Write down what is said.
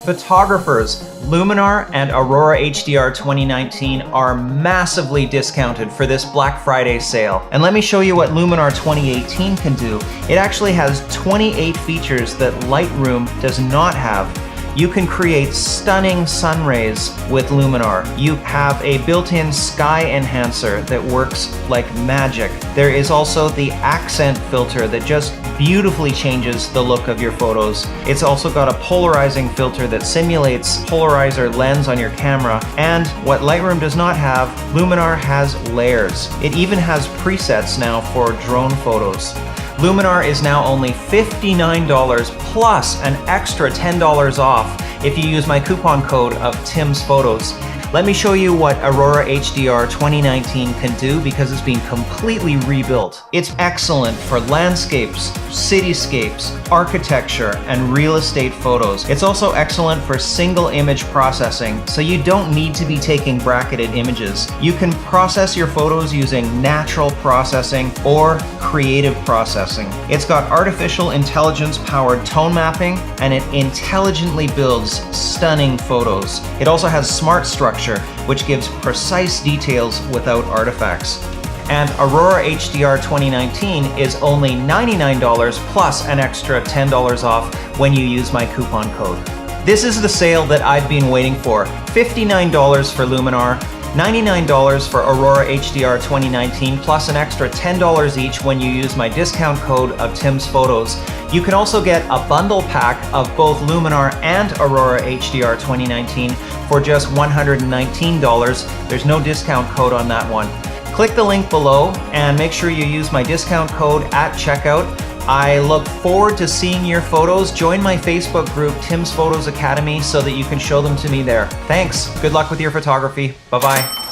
Photographers, Luminar and Aurora HDR 2019 are massively discounted for this Black Friday sale. And let me show you what Luminar 2018 can do. It actually has 28 features that Lightroom does not have. You can create stunning sun rays with Luminar. You have a built-in sky enhancer that works like magic. There is also the accent filter that just beautifully changes the look of your photos. It's also got a polarizing filter that simulates polarizer lens on your camera. And what Lightroom does not have, Luminar has layers. It even has presets now for drone photos. Luminar is now only $59 plus an extra $10 off if you use my coupon code of Tim's Photos. Let me show you what Aurora HDR 2019 can do because it's been completely rebuilt. It's excellent for landscapes, cityscapes, architecture, and real estate photos. It's also excellent for single image processing, so you don't need to be taking bracketed images. You can process your photos using natural processing or creative processing. It's got artificial intelligence powered tone mapping, and it intelligently builds stunning photos. It also has smart structure, which gives precise details without artifacts. And Aurora HDR 2019 is only $99 plus an extra $10 off when you use my coupon code. This is the sale that I've been waiting for. $59 for Luminar, $99 for Aurora HDR 2019 plus an extra $10 each when you use my discount code of Tim's Photos. You can also get a bundle pack of both Luminar and Aurora HDR 2019 for just $119. There's no discount code on that one. Click the link below and make sure you use my discount code at checkout. I look forward to seeing your photos. Join my Facebook group, Tim's Photos Academy, so that you can show them to me there. Thanks. Good luck with your photography. Bye-bye.